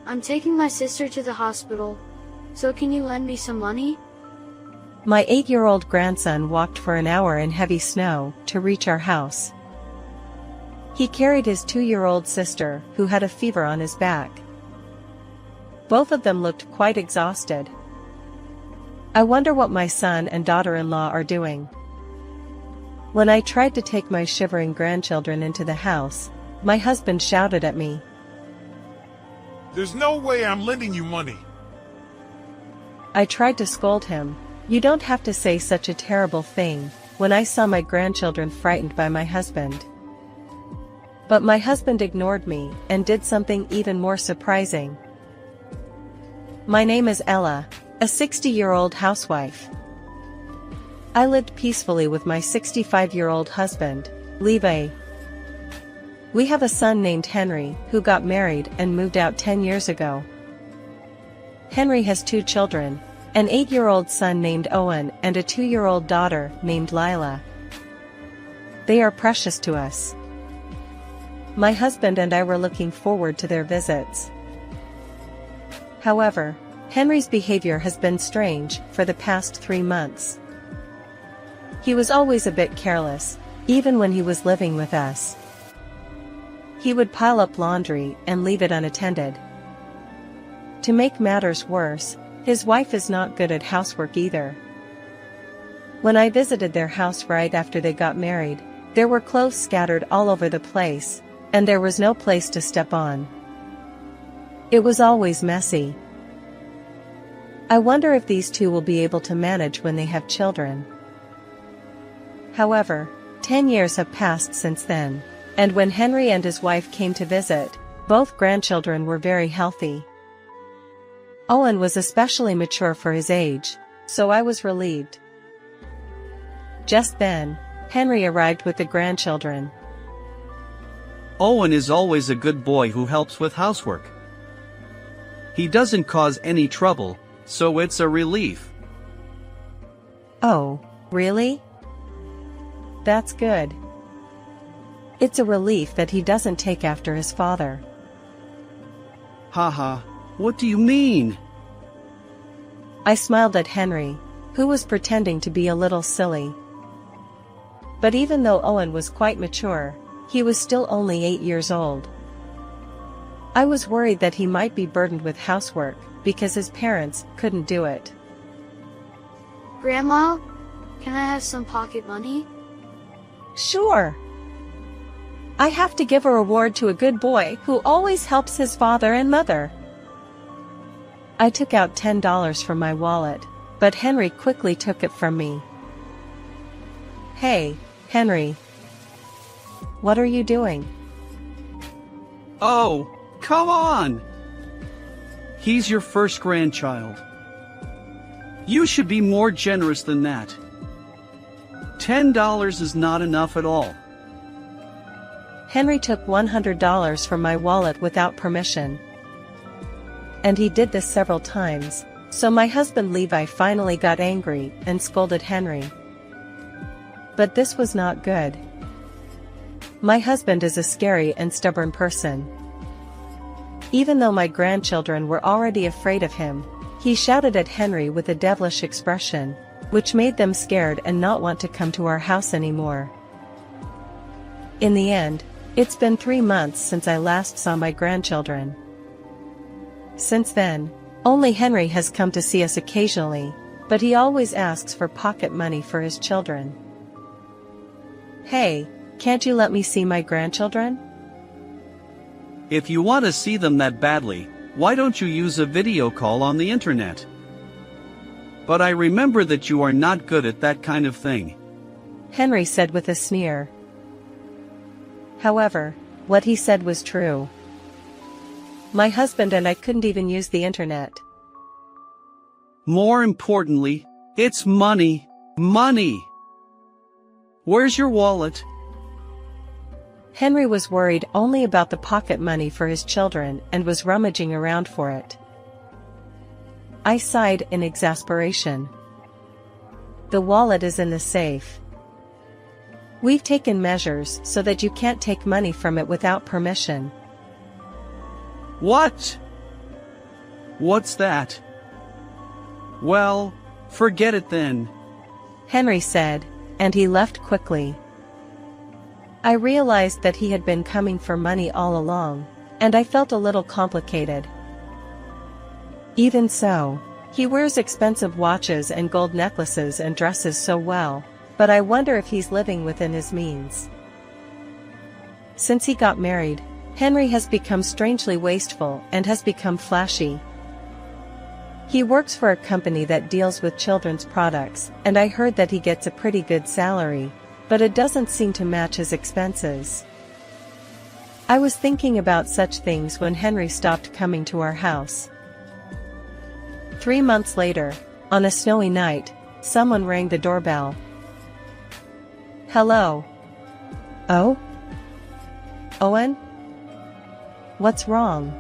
I'm taking my sister to the hospital, so can you lend me some money? My 8-year-old grandson walked for an hour in heavy snow to reach our house. He carried his 2-year-old sister, who had a fever on his back. Both of them looked quite exhausted. I wonder what my son and daughter-in-law are doing. When I tried to take my shivering grandchildren into the house, my husband shouted at me. There's no way I'm lending you money. I tried to scold him. You don't have to say such a terrible thing, when I saw my grandchildren frightened by my husband. But my husband ignored me and did something even more surprising. My name is Ella, a 60-year-old housewife. I lived peacefully with my 65-year-old husband, Levi. We have a son named Henry, who got married and moved out 10 years ago. Henry has 2 children, an 8-year-old son named Owen and a 2-year-old daughter named Lila. They are precious to us. My husband and I were looking forward to their visits. However, Henry's behavior has been strange for the past 3 months. He was always a bit careless, even when he was living with us. He would pile up laundry and leave it unattended. To make matters worse, his wife is not good at housework either. When I visited their house right after they got married, there were clothes scattered all over the place, and there was no place to step on. It was always messy. I wonder if these two will be able to manage when they have children. However, 10 years have passed since then, and when Henry and his wife came to visit, both grandchildren were very healthy. Owen was especially mature for his age, so I was relieved. Just then, Henry arrived with the grandchildren. Owen is always a good boy who helps with housework. He doesn't cause any trouble, so it's a relief. Oh, really? That's good. It's a relief that he doesn't take after his father. Haha, what do you mean? I smiled at Henry, who was pretending to be a little silly. But even though Owen was quite mature, he was still only 8 years old. I was worried that he might be burdened with housework, because his parents couldn't do it. Grandma, can I have some pocket money? Sure. I have to give a reward to a good boy who always helps his father and mother. I took out $10 from my wallet, but Henry quickly took it from me. Hey, Henry. What are you doing? Oh, come on! He's your first grandchild. You should be more generous than that. $10 is not enough at all. Henry took $100 from my wallet without permission. And he did this several times, so my husband Levi finally got angry and scolded Henry. But this was not good. My husband is a scary and stubborn person. Even though my grandchildren were already afraid of him, he shouted at Henry with a devilish expression, which made them scared and not want to come to our house anymore. In the end, it's been 3 months since I last saw my grandchildren. Since then, only Henry has come to see us occasionally, but he always asks for pocket money for his children. Hey, can't you let me see my grandchildren? If you want to see them that badly, why don't you use a video call on the internet? But I remember that you are not good at that kind of thing. Henry said with a sneer. However, what he said was true. My husband and I couldn't even use the internet. More importantly, it's money. Money! Where's your wallet? Henry was worried only about the pocket money for his children and was rummaging around for it. I sighed in exasperation. The wallet is in the safe. We've taken measures so that you can't take money from it without permission. What? What's that? Well, forget it then. Henry said, and he left quickly. I realized that he had been coming for money all along, and I felt a little complicated. Even so, he wears expensive watches and gold necklaces and dresses so well, but I wonder if he's living within his means. Since he got married, Henry has become strangely wasteful and has become flashy. He works for a company that deals with children's products, and I heard that he gets a pretty good salary, but it doesn't seem to match his expenses. I was thinking about such things when Henry stopped coming to our house. 3 months later, on a snowy night, someone rang the doorbell. Hello. Oh? Owen? What's wrong?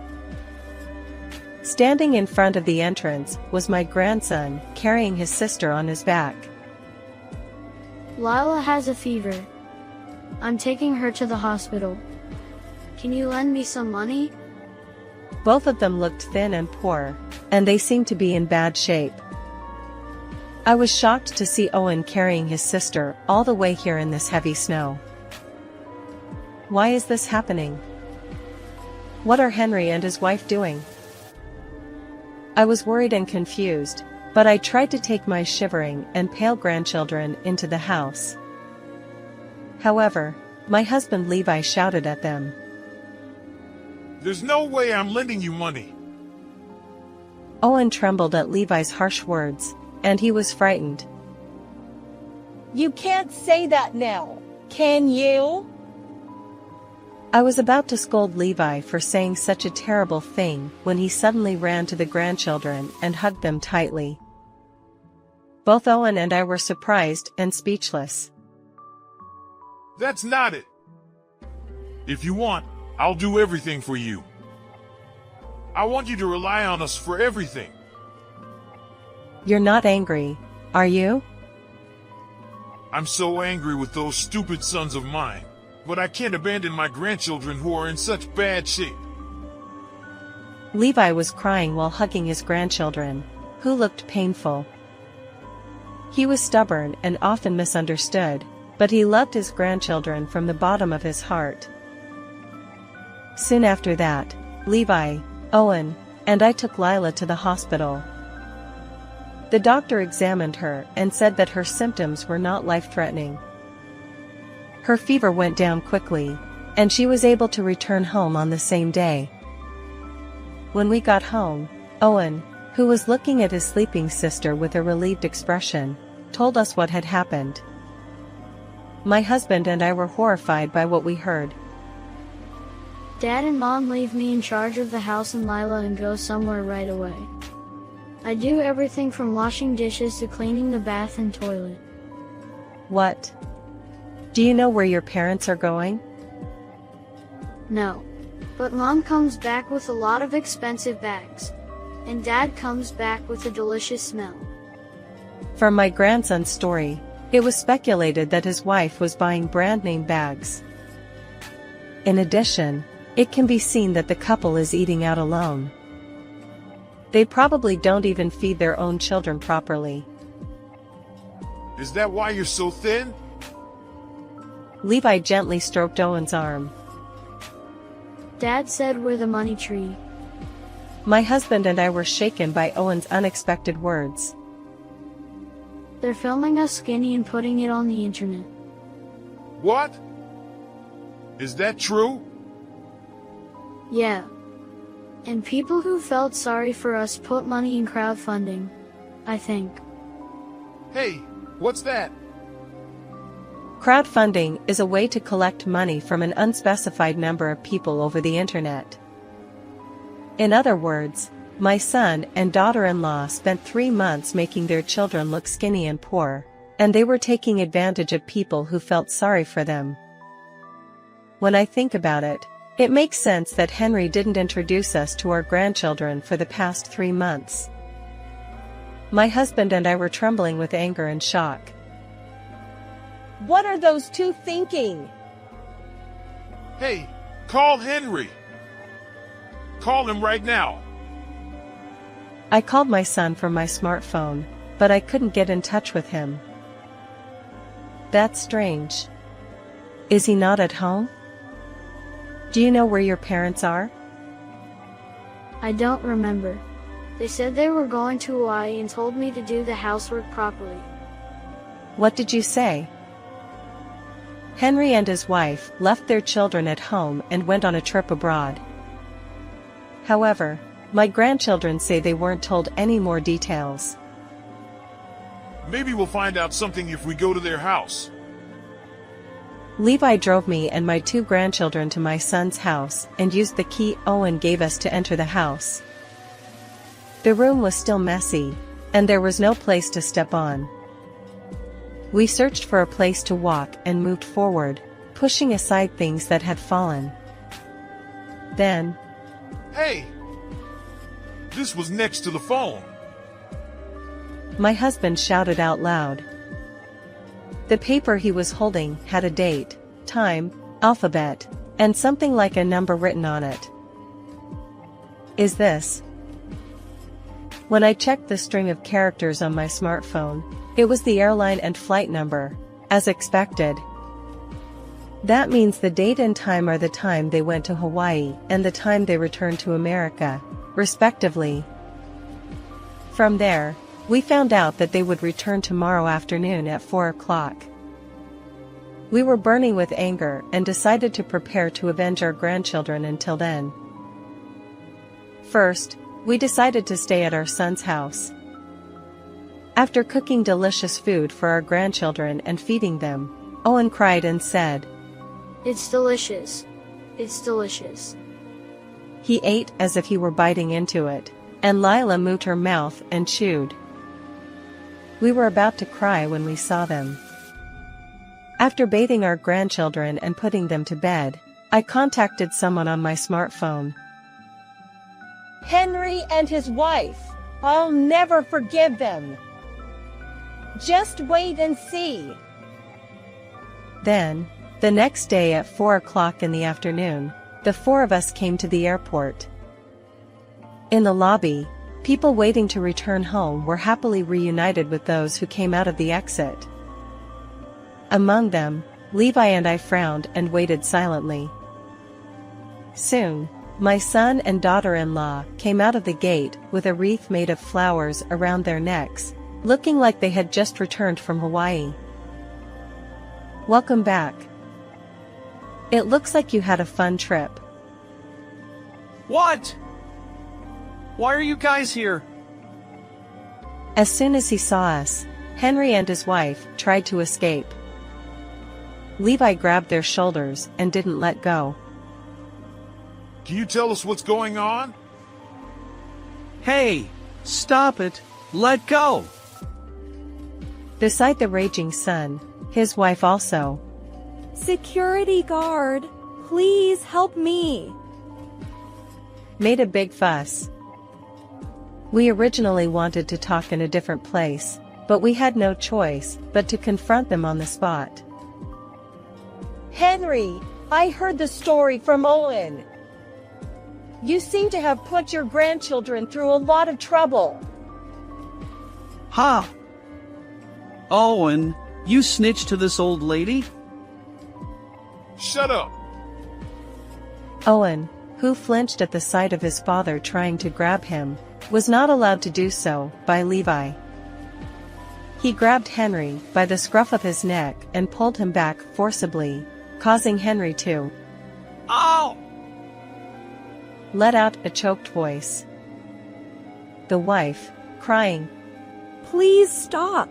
Standing in front of the entrance was my grandson, carrying his sister on his back. Lila has a fever. I'm taking her to the hospital. Can you lend me some money? Both of them looked thin and poor, and they seemed to be in bad shape. I was shocked to see Owen carrying his sister all the way here in this heavy snow. Why is this happening? What are Henry and his wife doing? I was worried and confused, but I tried to take my shivering and pale grandchildren into the house. However, my husband Levi shouted at them. There's no way I'm lending you money. Owen trembled at Levi's harsh words, and he was frightened. You can't say that now, can you? I was about to scold Levi for saying such a terrible thing when he suddenly ran to the grandchildren and hugged them tightly. Both Owen and I were surprised and speechless. That's not it. If you want, I'll do everything for you. I want you to rely on us for everything. You're not angry, are you? I'm so angry with those stupid sons of mine, but I can't abandon my grandchildren who are in such bad shape. Levi was crying while hugging his grandchildren, who looked painful. He was stubborn and often misunderstood, but he loved his grandchildren from the bottom of his heart. Soon after that, Levi, Owen, and I took Lila to the hospital. The doctor examined her and said that her symptoms were not life-threatening. Her fever went down quickly, and she was able to return home on the same day. When we got home, Owen, who was looking at his sleeping sister with a relieved expression, told us what had happened. My husband and I were horrified by what we heard. Dad and Mom leave me in charge of the house and Lila and go somewhere right away. I do everything from washing dishes to cleaning the bath and toilet. What? Do you know where your parents are going? No. But Mom comes back with a lot of expensive bags. And Dad comes back with a delicious smell. From my grandson's story, it was speculated that his wife was buying brand-name bags. In addition, it can be seen that the couple is eating out alone. They probably don't even feed their own children properly. Is that why you're so thin? Levi gently stroked Owen's arm. Dad said we're the money tree. My husband and I were shaken by Owen's unexpected words. They're filming us skinny and putting it on the internet. What? Is that true? Yeah. And people who felt sorry for us put money in crowdfunding, I think. Hey, what's that? Crowdfunding is a way to collect money from an unspecified number of people over the internet. In other words, my son and daughter-in-law spent 3 months making their children look skinny and poor, and they were taking advantage of people who felt sorry for them. When I think about it, it makes sense that Henry didn't introduce us to our grandchildren for the past 3 months. My husband and I were trembling with anger and shock. What are those two thinking? Hey, call Henry. Call him right now. I called my son from my smartphone, but I couldn't get in touch with him. That's strange. Is he not at home? Do you know where your parents are? I don't remember. They said they were going to Hawaii and told me to do the housework properly. What did you say? Henry and his wife left their children at home and went on a trip abroad. However, my grandchildren say they weren't told any more details. Maybe we'll find out something if we go to their house. Levi drove me and my 2 grandchildren to my son's house and used the key Owen gave us to enter the house. The room was still messy, and there was no place to step on. We searched for a place to walk and moved forward, pushing aside things that had fallen. Then, Hey! This was next to the phone. my husband shouted out loud. The paper he was holding had a date, time, alphabet, and something like a number written on it. Is this? When I checked the string of characters on my smartphone, it was the airline and flight number, as expected. That means the date and time are the time they went to Hawaii and the time they returned to America, respectively. From there, we found out that they would return tomorrow afternoon at 4 o'clock. We were burning with anger and decided to prepare to avenge our grandchildren until then. First, we decided to stay at our son's house. After cooking delicious food for our grandchildren and feeding them, Owen cried and said, It's delicious. It's delicious. He ate as if he were biting into it, and Lila moved her mouth and chewed. We were about to cry when we saw them. After bathing our grandchildren and putting them to bed, I contacted someone on my smartphone. Henry and his wife. I'll never forgive them. Just wait and see. Then, the next day at 4 o'clock in the afternoon, the 4 of us came to the airport. In the lobby, people waiting to return home were happily reunited with those who came out of the exit. Among them, Levi and I frowned and waited silently. Soon, my son and daughter-in-law came out of the gate with a wreath made of flowers around their necks, looking like they had just returned from Hawaii. Welcome back. It looks like you had a fun trip. What? Why are you guys here? As soon as he saw us, Henry and his wife tried to escape. Levi grabbed their shoulders and didn't let go. Can you tell us what's going on? Hey, stop it. Let go. Beside the raging son, his wife also Security guard, please help me. made a big fuss. We originally wanted to talk in a different place, but we had no choice but to confront them on the spot. Henry, I heard the story from Owen. You seem to have put your grandchildren through a lot of trouble. Ha! Owen, you snitched to this old lady? Shut up! Owen, who flinched at the sight of his father trying to grab him, was not allowed to do so by Levi. He grabbed Henry by the scruff of his neck and pulled him back forcibly, causing Henry to Ow! let out a choked voice. The wife, crying, Please stop.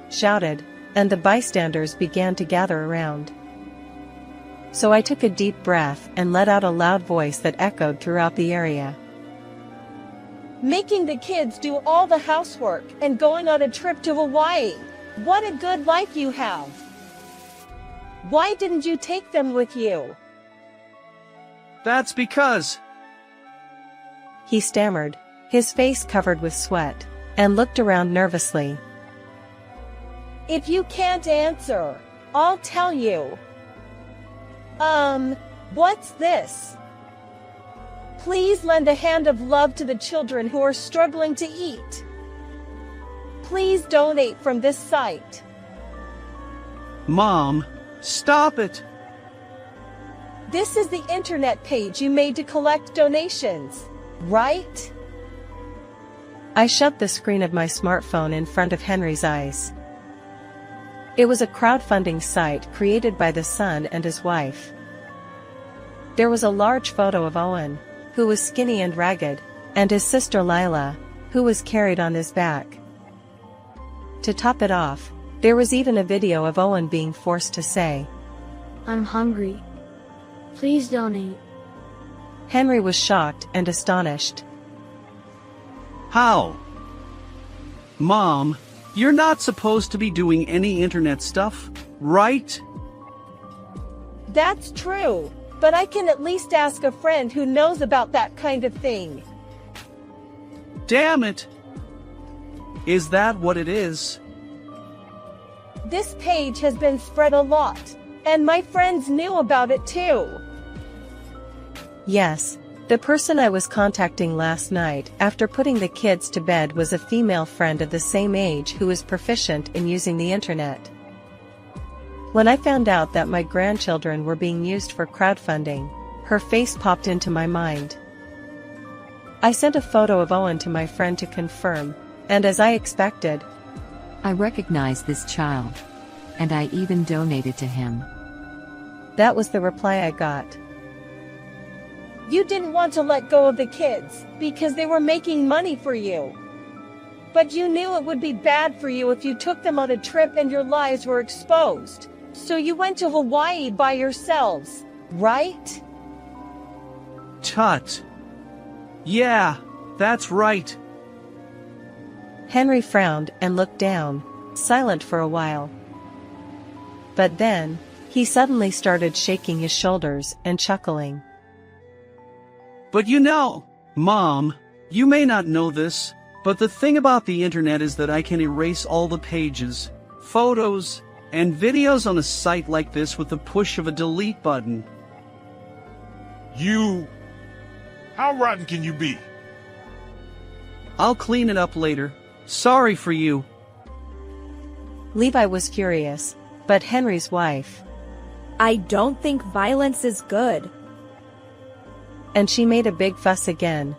shouted, and the bystanders began to gather around. So I took a deep breath and let out a loud voice that echoed throughout the area. Making the kids do all the housework and going on a trip to Hawaii. What a good life you have. Why didn't you take them with you? That's because. He stammered, his face covered with sweat, and looked around nervously. If you can't answer, I'll tell you. What's this? Please lend a hand of love to the children who are struggling to eat. Please donate from this site. Mom, stop it. This is the internet page you made to collect donations, right? I shoved the screen of my smartphone in front of Henry's eyes. It was a crowdfunding site created by the son and his wife. There was a large photo of Owen, who was skinny and ragged, and his sister Lila, who was carried on his back. To top it off, there was even a video of Owen being forced to say, "I'm hungry. Please donate." Henry was shocked and astonished. How? Mom, you're not supposed to be doing any internet stuff, right? That's true, but I can at least ask a friend who knows about that kind of thing. Damn it! Is that what it is? This page has been spread a lot, and my friends knew about it too. Yes, the person I was contacting last night after putting the kids to bed was a female friend of the same age who is proficient in using the internet. When I found out that my grandchildren were being used for crowdfunding, her face popped into my mind. I sent a photo of Owen to my friend to confirm, and as I expected, I recognize this child. And I even donated to him. that was the reply I got. You didn't want to let go of the kids, because they were making money for you. But you knew it would be bad for you if you took them on a trip and your lives were exposed. So you went to Hawaii by yourselves, right? Tut. Yeah, that's right. Henry frowned and looked down, silent for a while. But then, he suddenly started shaking his shoulders and chuckling. But you know, Mom, you may not know this, but the thing about the internet is that I can erase all the pages, photos, and videos on a site like this with the push of a delete button. How rotten can you be? I'll clean it up later. Sorry for you. Levi was furious, but Henry's wife, I don't think violence is good. and she made a big fuss again.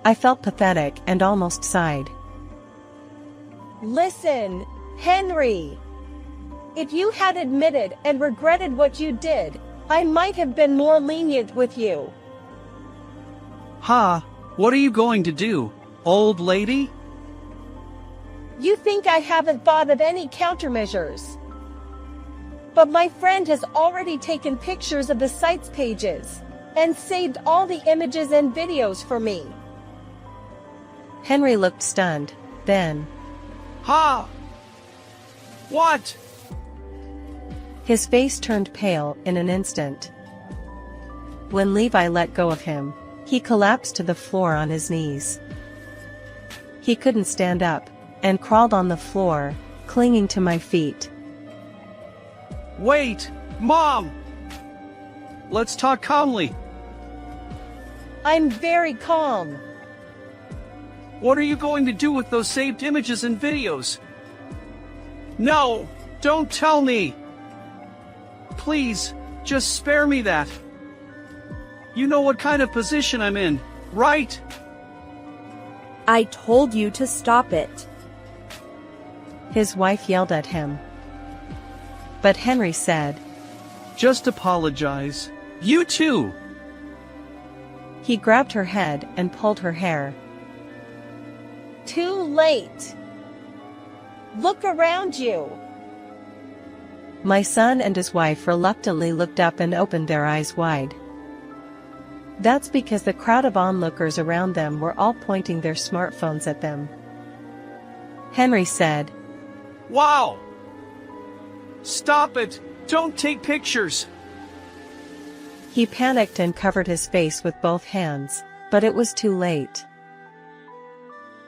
I felt pathetic and almost sighed. Listen, Henry. If you had admitted and regretted what you did, I might have been more lenient with you. Ha, what are you going to do, old lady? You think I haven't thought of any countermeasures. But my friend has already taken pictures of the site's pages and saved all the images and videos for me. Henry looked stunned, then Ha! What? his face turned pale in an instant. When Levi let go of him, he collapsed to the floor on his knees. He couldn't stand up, and crawled on the floor, clinging to my feet. Wait, Mom! Let's talk calmly. I'm very calm. What are you going to do with those saved images and videos? No, don't tell me. Please, just spare me that. You know what kind of position I'm in, right? I told you to stop it. His wife yelled at him. But Henry said, Just apologize. You too. he grabbed her head and pulled her hair. Too late. Look around you. My son and his wife reluctantly looked up and opened their eyes wide. That's because the crowd of onlookers around them were all pointing their smartphones at them. Henry said, Wow! Stop it! Don't take pictures! He panicked and covered his face with both hands, but it was too late.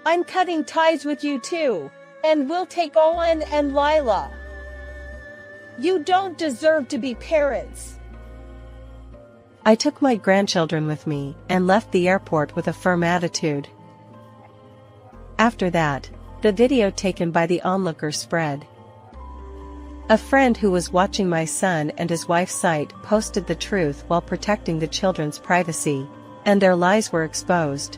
I'm cutting ties with you too, and we'll take Owen and Lila. You don't deserve to be parents. I took my grandchildren with me and left the airport with a firm attitude. After that, the video taken by the onlookers spread. A friend who was watching my son and his wife's site posted the truth while protecting the children's privacy, and their lies were exposed.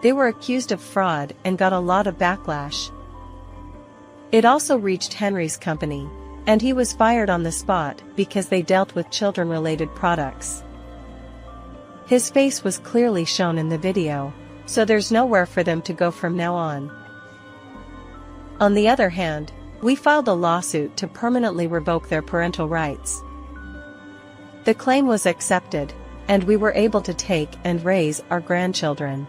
They were accused of fraud and got a lot of backlash. It also reached Henry's company, and he was fired on the spot because they dealt with children-related products. His face was clearly shown in the video, so there's nowhere for them to go from now on. On the other hand, we filed a lawsuit to permanently revoke their parental rights. The claim was accepted, and we were able to take and raise our grandchildren.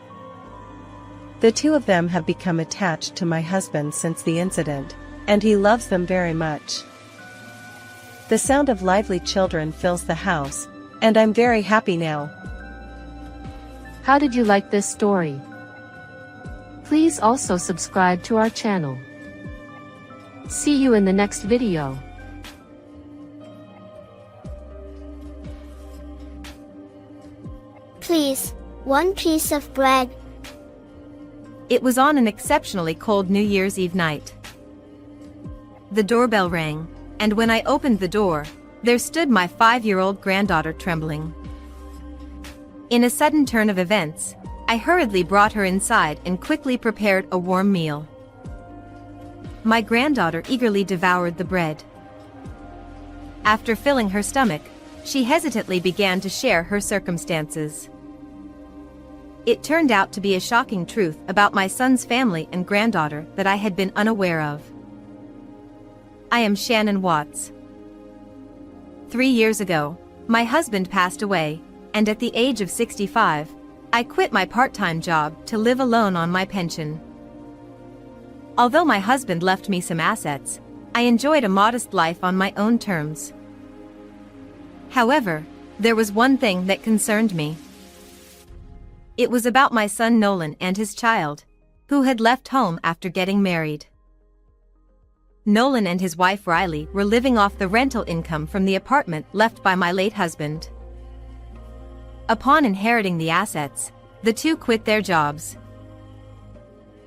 The two of them have become attached to my husband since the incident, and he loves them very much. The sound of lively children fills the house, and I'm very happy now. How did you like this story? Please also subscribe to our channel. See you in the next video. Please, one piece of bread. It was on an exceptionally cold New Year's Eve night. The doorbell rang, and when I opened the door, there stood my 5-year-old granddaughter trembling. In a sudden turn of events, I hurriedly brought her inside and quickly prepared a warm meal. My granddaughter eagerly devoured the bread. After filling her stomach, she hesitantly began to share her circumstances. It turned out to be a shocking truth about my son's family and granddaughter that I had been unaware of. I am Shannon Watts. 3 years ago, my husband passed away, and at the age of 65, I quit my part-time job to live alone on my pension. Although my husband left me some assets, I enjoyed a modest life on my own terms. However, there was one thing that concerned me. It was about my son Nolan and his child, who had left home after getting married. Nolan and his wife Riley were living off the rental income from the apartment left by my late husband. Upon inheriting the assets, the two quit their jobs.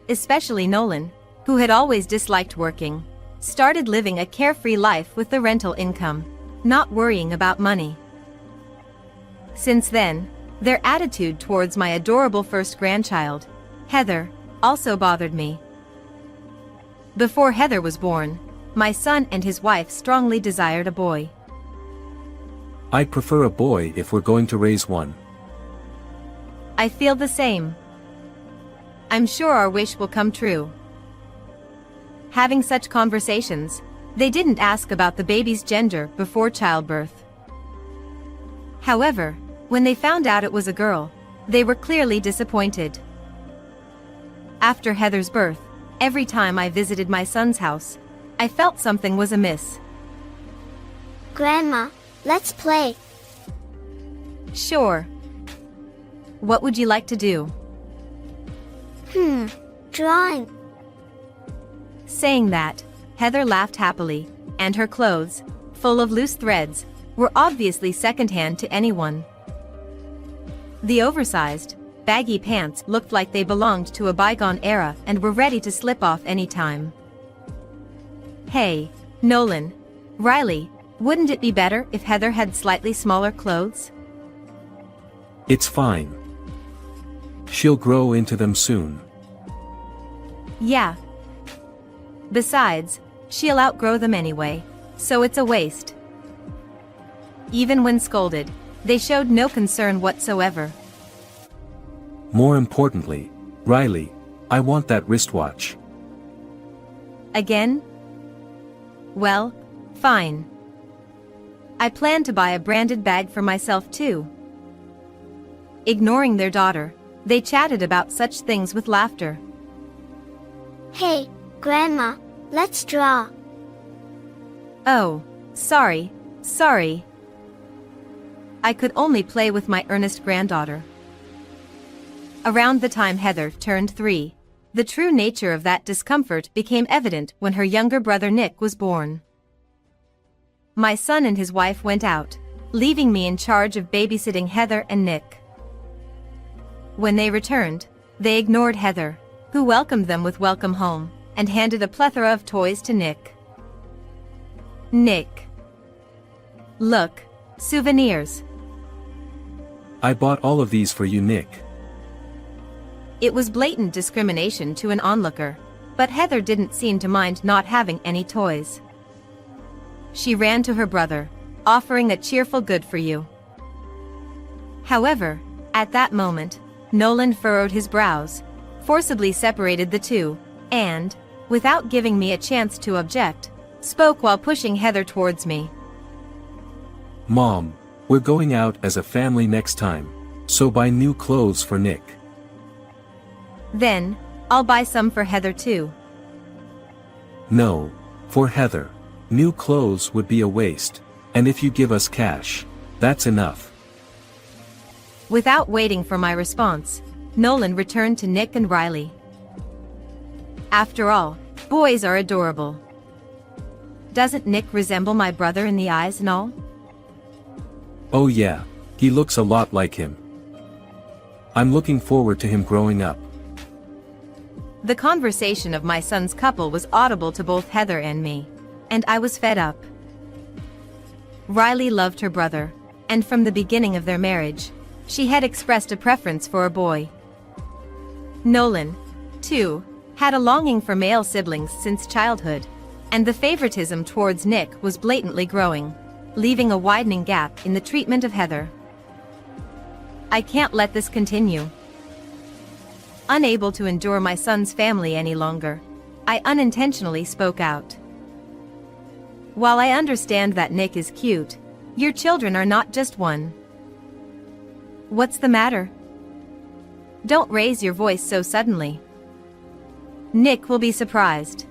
Especially Nolan, who had always disliked working, started living a carefree life with the rental income, not worrying about money. Since then, their attitude towards my adorable first grandchild, Heather, also bothered me. Before Heather was born, my son and his wife strongly desired a boy. I prefer a boy if we're going to raise one. I feel the same. I'm sure our wish will come true. Having such conversations, they didn't ask about the baby's gender before childbirth. However, when they found out it was a girl, they were clearly disappointed. After Heather's birth, every time I visited my son's house, I felt something was amiss. Grandma, let's play. Sure. What would you like to do? Drawing. Saying that, Heather laughed happily, and her clothes, full of loose threads, were obviously secondhand to anyone. The oversized, baggy pants looked like they belonged to a bygone era and were ready to slip off any time. Hey, Nolan, Riley, wouldn't it be better if Heather had slightly smaller clothes? It's fine. She'll grow into them soon. Yeah. Besides, she'll outgrow them anyway, so it's a waste. Even when scolded, they showed no concern whatsoever. More importantly, Riley, I want that wristwatch. Again? Well, fine. I plan to buy a branded bag for myself too. Ignoring their daughter, they chatted about such things with laughter. Hey, Grandma, let's draw. Oh, sorry. I could only play with my earnest granddaughter. Around the time Heather turned 3, the true nature of that discomfort became evident when her younger brother Nick was born. My son and his wife went out, leaving me in charge of babysitting Heather and Nick. When they returned, they ignored Heather, who welcomed them with welcome home, and handed a plethora of toys to Nick. Nick. Look, souvenirs. I bought all of these for you, Nick. It was blatant discrimination to an onlooker, but Heather didn't seem to mind not having any toys. She ran to her brother, offering a cheerful good for you. However, at that moment, Nolan furrowed his brows, forcibly separated the two, and, without giving me a chance to object, spoke while pushing Heather towards me. Mom, we're going out as a family next time, so buy new clothes for Nick. Then, I'll buy some for Heather too. No, for Heather. New clothes would be a waste, and if you give us cash, that's enough. Without waiting for my response, Nolan returned to Nick and Riley. After all, boys are adorable. Doesn't Nick resemble my brother in the eyes and all? Oh yeah, he looks a lot like him. I'm looking forward to him growing up. The conversation of my son's couple was audible to both Heather and me, and I was fed up. Riley loved her brother, and from the beginning of their marriage, she had expressed a preference for a boy. Nolan, too, had a longing for male siblings since childhood, and the favoritism towards Nick was blatantly growing, leaving a widening gap in the treatment of Heather. I can't let this continue. Unable to endure my son's family any longer, I unintentionally spoke out. While I understand that Nick is cute, your children are not just one. What's the matter? Don't raise your voice so suddenly. Nick will be surprised.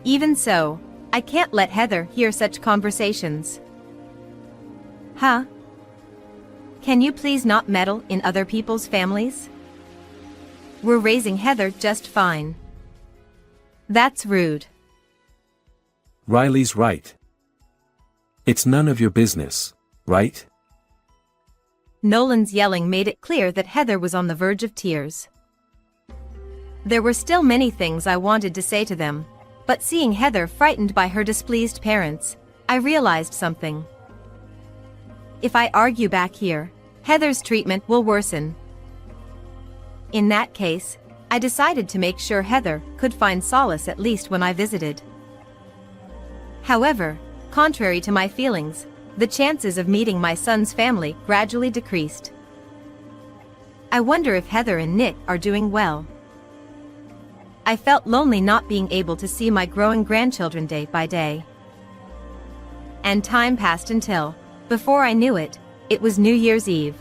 Even so, I can't let Heather hear such conversations. Huh? Can you please not meddle in other people's families? We're raising Heather just fine. That's rude. Riley's right. It's none of your business, right? Nolan's yelling made it clear that Heather was on the verge of tears. There were still many things I wanted to say to them, but seeing Heather frightened by her displeased parents, I realized something. If I argue back here, Heather's treatment will worsen. In that case, I decided to make sure Heather could find solace at least when I visited. However, contrary to my feelings, the chances of meeting my son's family gradually decreased. I wonder if Heather and Nick are doing well. I felt lonely not being able to see my growing grandchildren day by day. And time passed until, before I knew it, it was New Year's Eve.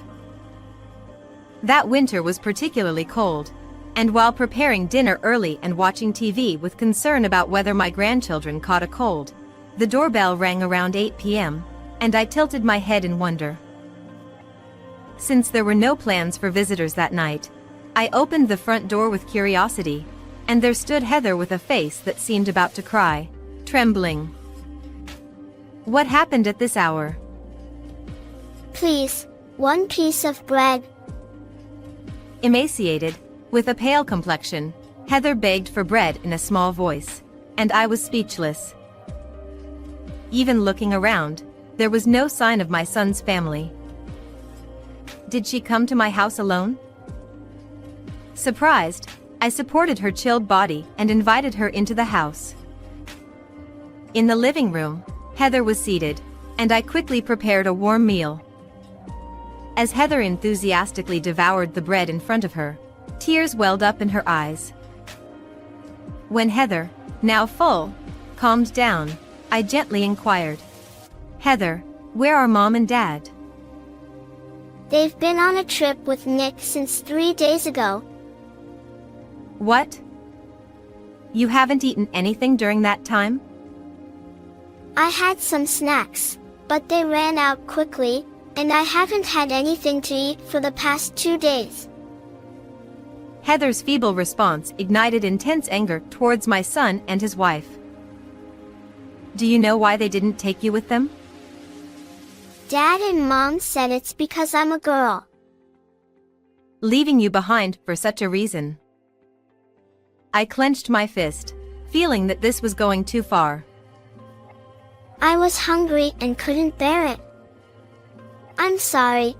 That winter was particularly cold, and while preparing dinner early and watching TV with concern about whether my grandchildren caught a cold, the doorbell rang around 8 p.m., and I tilted my head in wonder. Since there were no plans for visitors that night, I opened the front door with curiosity, and there stood Heather with a face that seemed about to cry, trembling. What happened at this hour? Please, one piece of bread. Emaciated, with a pale complexion, Heather begged for bread in a small voice, and I was speechless. Even looking around, there was no sign of my son's family. Did she come to my house alone? Surprised, I supported her chilled body and invited her into the house. In the living room, Heather was seated, and I quickly prepared a warm meal. As Heather enthusiastically devoured the bread in front of her, tears welled up in her eyes. When Heather, now full, calmed down, I gently inquired, "Heather, where are Mom and Dad?" They've been on a trip with Nick since 3 days ago. What? You haven't eaten anything during that time? I had some snacks, but they ran out quickly, and I haven't had anything to eat for the past 2 days. Heather's feeble response ignited intense anger towards my son and his wife. Do you know why they didn't take you with them? Dad and Mom said it's because I'm a girl. Leaving you behind for such a reason. I clenched my fist, feeling that this was going too far. I was hungry and couldn't bear it. I'm sorry.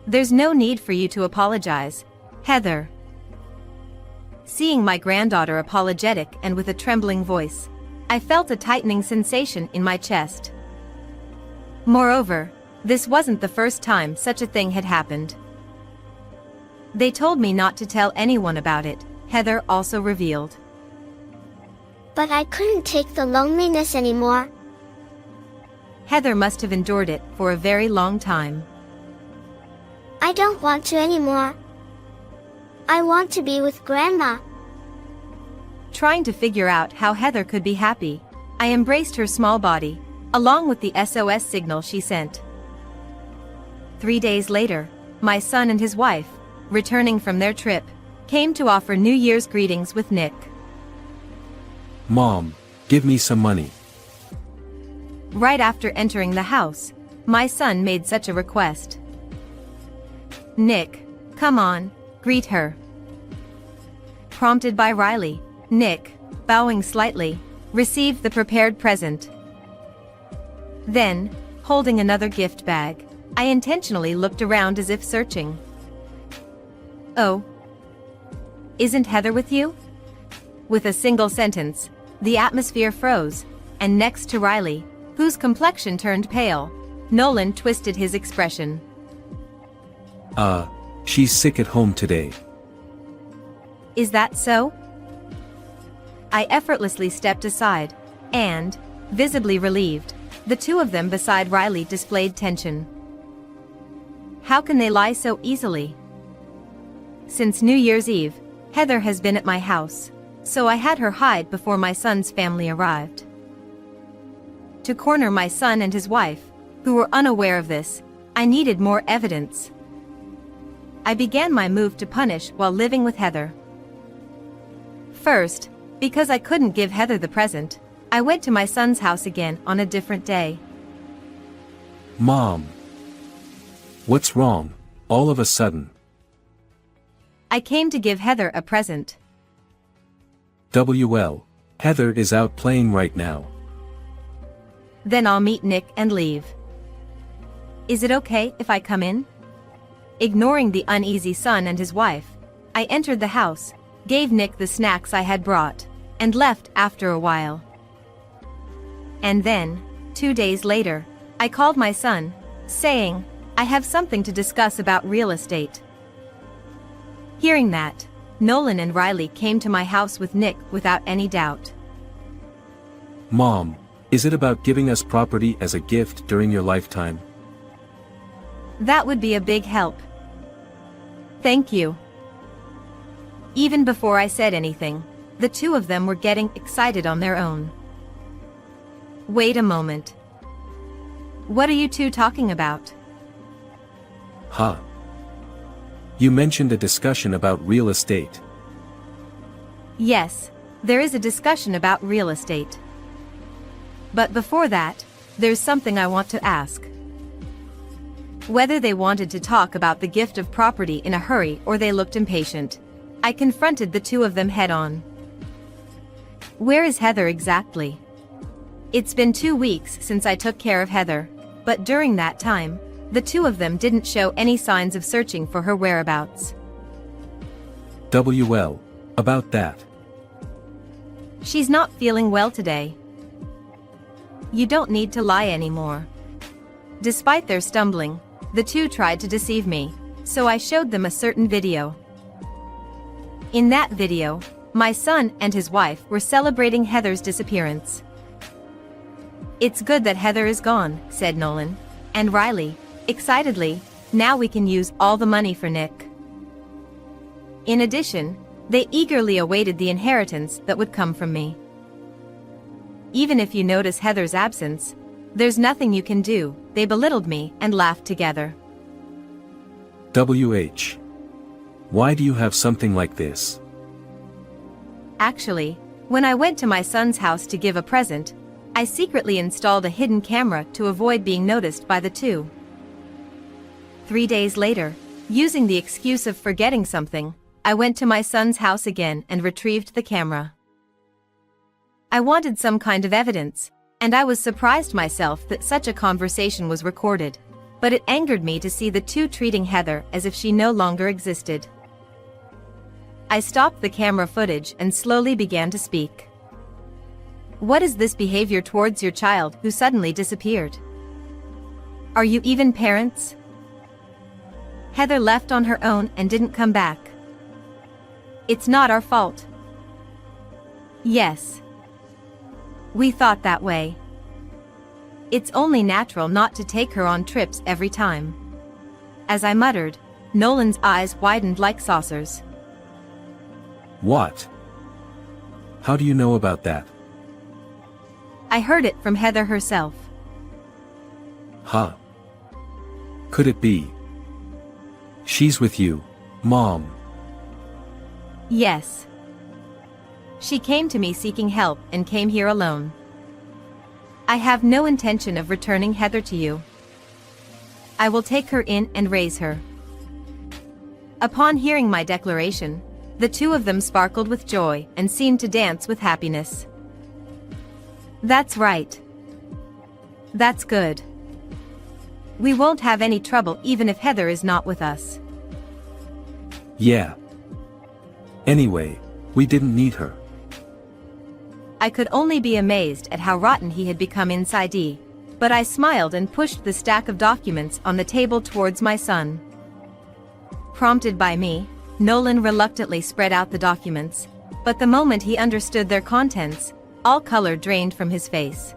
There's no need for you to apologize, Heather. Seeing my granddaughter apologetic and with a trembling voice, I felt a tightening sensation in my chest. Moreover, this wasn't the first time such a thing had happened. They told me not to tell anyone about it, Heather also revealed. But I couldn't take the loneliness anymore. Heather must have endured it for a very long time. I don't want to anymore. I want to be with Grandma. Trying to figure out how Heather could be happy, I embraced her small body, along with the SOS signal she sent. 3 days later, my son and his wife, returning from their trip, came to offer New Year's greetings with Nick. Mom, give me some money. Right after entering the house, my son made such a request. Nick, come on, greet her. Prompted by Riley, Nick, bowing slightly, received the prepared present. Then, holding another gift bag, I intentionally looked around as if searching. Oh. Isn't Heather with you? With a single sentence, the atmosphere froze, and next to Riley, whose complexion turned pale, Nolan twisted his expression. She's sick at home today. Is that so? I effortlessly stepped aside, and, visibly relieved, the two of them beside Riley displayed tension. How can they lie so easily? Since New Year's Eve, Heather has been at my house, so I had her hide before my son's family arrived. To corner my son and his wife, who were unaware of this, I needed more evidence. I began my move to punish while living with Heather. First, because I couldn't give Heather the present, I went to my son's house again on a different day. Mom. What's wrong, all of a sudden? I came to give Heather a present. WL. Heather is out playing right now. Then I'll meet Nick and leave. Is it okay if I come in? Ignoring the uneasy son and his wife, I entered the house, gave Nick the snacks I had brought, and left after a while. And then, 2 days later, I called my son, saying, I have something to discuss about real estate. Hearing that, Nolan and Riley came to my house with Nick without any doubt. Mom, is it about giving us property as a gift during your lifetime? That would be a big help. Thank you. Even before I said anything, the two of them were getting excited on their own. Wait a moment. What are you two talking about? Huh. You mentioned a discussion about real estate. Yes, there is a discussion about real estate. But before that, there's something I want to ask. Whether they wanted to talk about the gift of property in a hurry or they looked impatient, I confronted the two of them head-on. Where is Heather exactly? It's been 2 weeks since I took care of Heather, but during that time, the two of them didn't show any signs of searching for her whereabouts. WL. About that. She's not feeling well today. You don't need to lie anymore. Despite their stumbling, the two tried to deceive me, so I showed them a certain video. In that video, my son and his wife were celebrating Heather's disappearance. It's good that Heather is gone, said Nolan. And Riley, excitedly, now we can use all the money for Nick. In addition, they eagerly awaited the inheritance that would come from me. Even if you notice Heather's absence, there's nothing you can do, they belittled me and laughed together. WH. Why do you have something like this? Actually, when I went to my son's house to give a present, I secretly installed a hidden camera to avoid being noticed by the two. 3 days later, using the excuse of forgetting something, I went to my son's house again and retrieved the camera. I wanted some kind of evidence, and I was surprised myself that such a conversation was recorded, but it angered me to see the two treating Heather as if she no longer existed. I stopped the camera footage and slowly began to speak. What is this behavior towards your child who suddenly disappeared? Are you even parents? Heather left on her own and didn't come back. It's not our fault. Yes. We thought that way. It's only natural not to take her on trips every time. As I muttered, Nolan's eyes widened like saucers. What? How do you know about that? I heard it from Heather herself. Huh? Could it be? She's with you, Mom. Yes. She came to me seeking help and came here alone. I have no intention of returning Heather to you. I will take her in and raise her. Upon hearing my declaration, the two of them sparkled with joy and seemed to dance with happiness. That's right. That's good. We won't have any trouble even if Heather is not with us. Yeah. Anyway, we didn't need her. I could only be amazed at how rotten he had become inside, but I smiled and pushed the stack of documents on the table towards my son. Prompted by me, Nolan reluctantly spread out the documents, but the moment he understood their contents, all color drained from his face.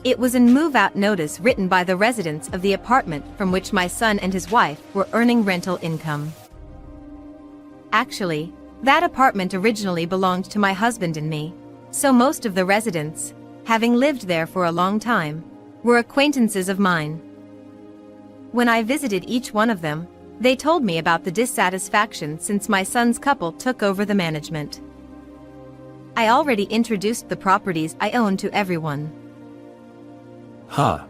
It was a move-out notice written by the residents of the apartment from which my son and his wife were earning rental income. Actually, that apartment originally belonged to my husband and me, so most of the residents, having lived there for a long time, were acquaintances of mine. When I visited each one of them, they told me about the dissatisfaction since my son's couple took over the management. I already introduced the properties I own to everyone. Huh?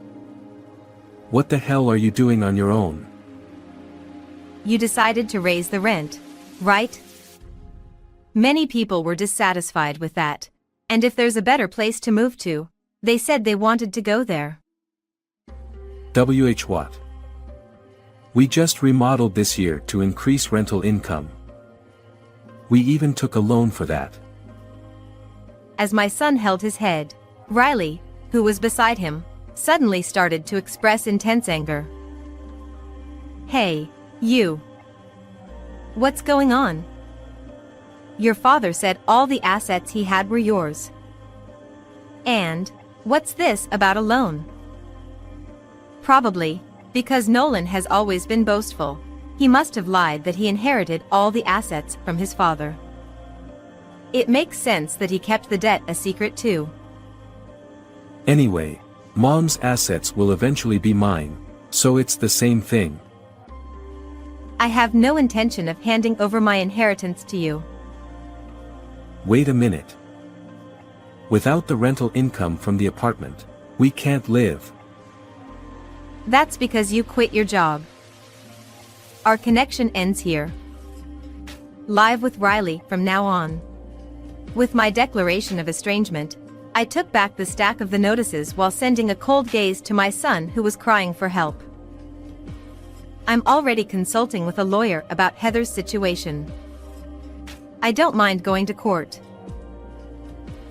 What the hell are you doing on your own? You decided to raise the rent, right? Many people were dissatisfied with that, and if there's a better place to move to, they said they wanted to go there. What? We just remodeled this year to increase rental income. We even took a loan for that. As my son held his head, Riley, who was beside him, suddenly started to express intense anger. Hey, you. What's going on? Your father said all the assets he had were yours. And, what's this about a loan? Probably, because Nolan has always been boastful, he must have lied that he inherited all the assets from his father. It makes sense that he kept the debt a secret too. Anyway, Mom's assets will eventually be mine, so it's the same thing. I have no intention of handing over my inheritance to you. Wait a minute. Without the rental income from the apartment, we can't live. That's because you quit your job. Our connection ends here. Live with Riley from now on. With my declaration of estrangement, I took back the stack of the notices while sending a cold gaze to my son who was crying for help. I'm already consulting with a lawyer about Heather's situation. I don't mind going to court.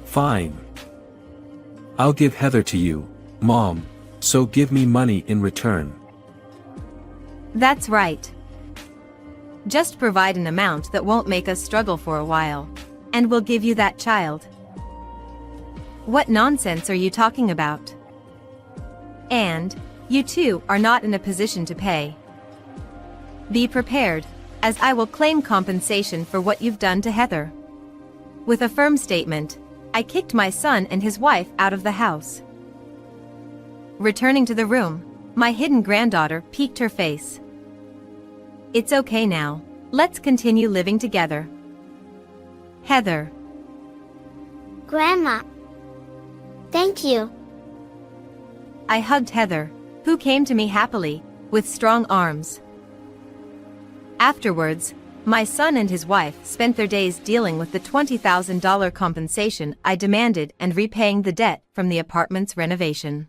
Fine. I'll give Heather to you, Mom, so give me money in return. That's right. Just provide an amount that won't make us struggle for a while, and we'll give you that child. What nonsense are you talking about? And, you two are not in a position to pay. Be prepared, as I will claim compensation for what you've done to Heather. With a firm statement, I kicked my son and his wife out of the house. Returning to the room, my hidden granddaughter peeked her face. It's okay now, let's continue living together. Heather. Grandma. Thank you. I hugged Heather, who came to me happily, with strong arms. Afterwards, my son and his wife spent their days dealing with the $20,000 compensation I demanded and repaying the debt from the apartment's renovation.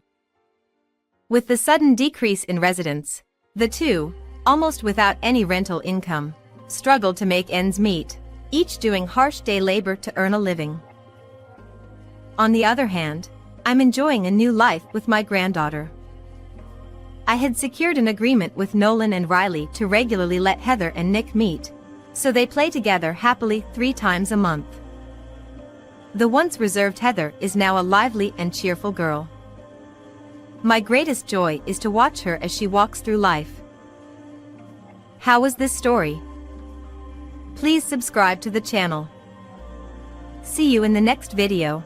With the sudden decrease in residents, the two, almost without any rental income, struggled to make ends meet, each doing harsh day labor to earn a living. On the other hand, I'm enjoying a new life with my granddaughter. I had secured an agreement with Nolan and Riley to regularly let Heather and Nick meet, so they play together happily 3 times a month. The once reserved Heather is now a lively and cheerful girl. My greatest joy is to watch her as she walks through life. How was this story? Please subscribe to the channel. See you in the next video.